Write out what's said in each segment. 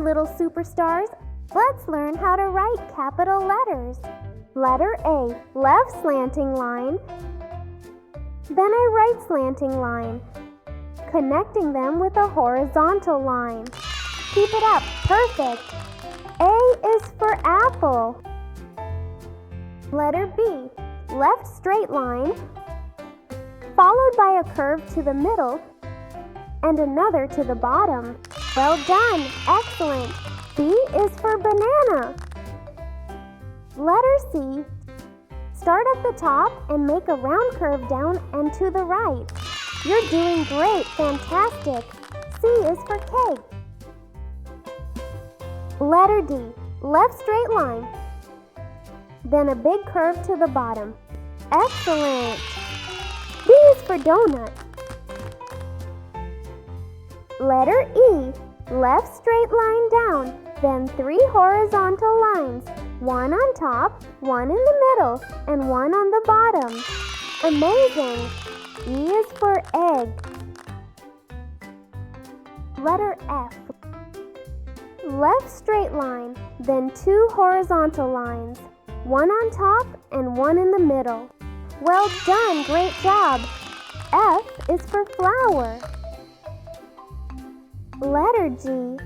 little superstars. Let's learn how to write capital letters. Letter A, left slanting line, then a right slanting line, connecting them with a horizontal line. Keep it up, perfect. A is for apple. Letter B, left straight line, followed by a curve to the middle and another to the bottom. Well done, excellent. B is for banana. Letter C, start at the top and make a round curve down and to the right. You're doing great, fantastic. C is for cake. Letter D, left straight line, then a big curve to the bottom. Excellent. D is for donut. Letter E, left straight line down, then 3 horizontal lines, one on top, one in the middle, and one on the bottom. Amazing! E is for egg. Letter F, left straight line, then 2 horizontal lines, one on top and one in the middle. Well done, great job! F is for flower. Letter G,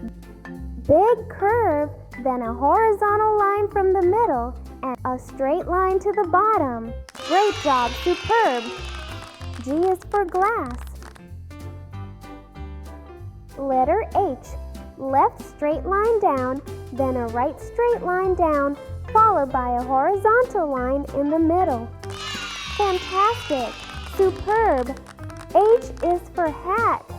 big curve, then a horizontal line from the middle and a straight line to the bottom. Great job, superb! G is for glass. Letter H, left straight line down, then a right straight line down, followed by a horizontal line in the middle. Fantastic! Superb! H is for hat.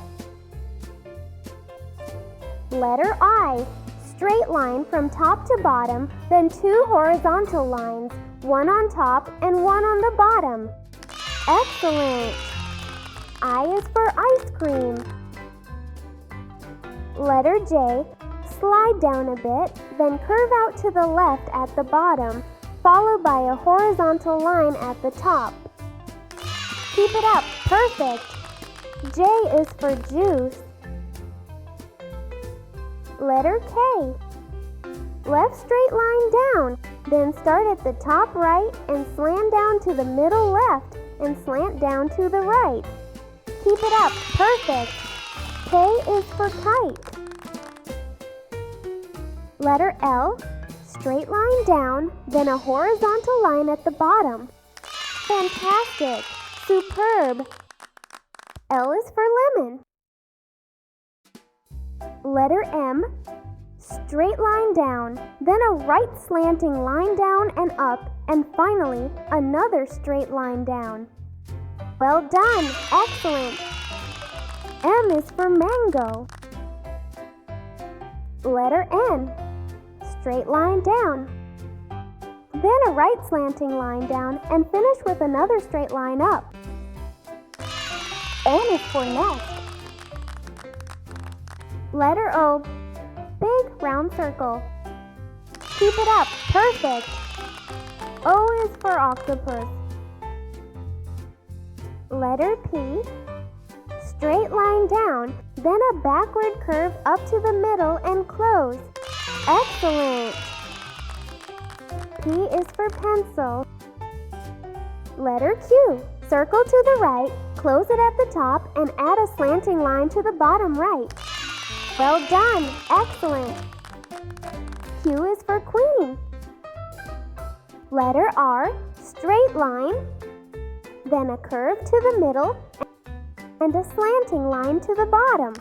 Letter I, straight line from top to bottom, then 2 horizontal lines, one on top and one on the bottom. Excellent! I is for ice cream. Letter J, slide down a bit, then curve out to the left at the bottom, followed by a horizontal line at the top. Keep it up, perfect! J is for juice. Letter K, left straight line down, then start at the top right and slant down to the middle left and slant down to the right. Keep it up, perfect! K is for kite. Letter L, straight line down, then a horizontal line at the bottom. Fantastic! Superb! L is for lemon. Letter M, straight line down, then a right slanting line down and up, and finally another straight line down. Well done! Excellent! M is for mango. Letter N, straight line down, then a right slanting line down and finish with another straight line up. N is for nest. Letter O, big round circle. Keep it up, perfect! O is for octopus. Letter P, straight line down, then a backward curve up to the middle and close. Excellent! P is for pencil. Letter Q, circle to the right, close it at the top, and add a slanting line to the bottom right. Well done! Excellent! Q is for queen. Letter R, straight line, then a curve to the middle, and a slanting line to the bottom.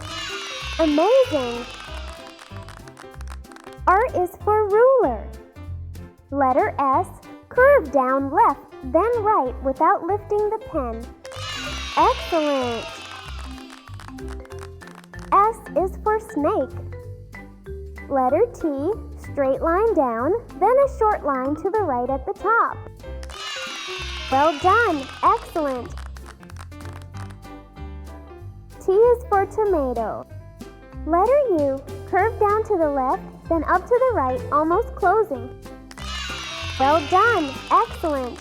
Amazing! R is for ruler. Letter S, curve down left, then right without lifting the pen. Excellent! S is for snake. Letter T, straight line down, then a short line to the right at the top. Well done! Excellent! T is for tomato. Letter U, curve down to the left, then up to the right, almost closing. Well done! Excellent!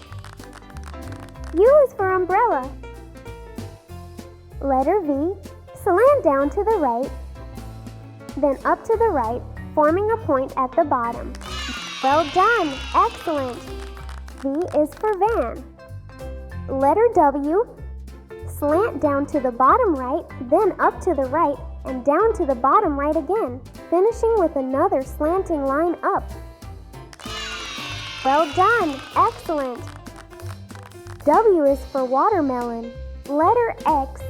U is for umbrella. Letter V, slant down to the right, then up to the right, forming a point at the bottom. Well done! Excellent! V is for van. Letter W, slant down to the bottom right, then up to the right, and down to the bottom right again, finishing with another slanting line up. Well done! Excellent! W is for watermelon. Letter X,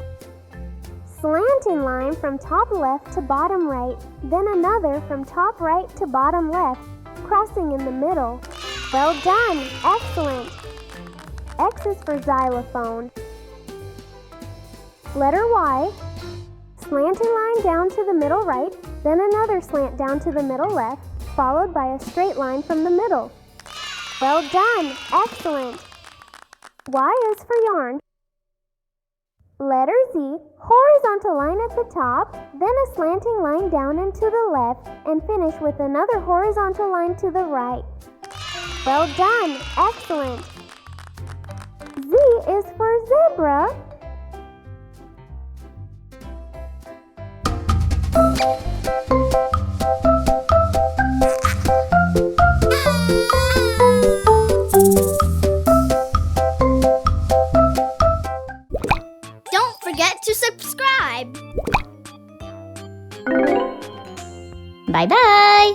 slanting line from top left to bottom right, then another from top right to bottom left, crossing in the middle. Well done! Excellent! X is for xylophone. Letter Y, slanting line down to the middle right, then another slant down to the middle left, followed by a straight line from the middle. Well done! Excellent! Y is for yarn. Letter Z, horizontal line at the top, then a slanting line down and to the left, and finish with another horizontal line to the right. Well done! Excellent! Z is for zebra. Don't forget to subscribe. Bye-bye.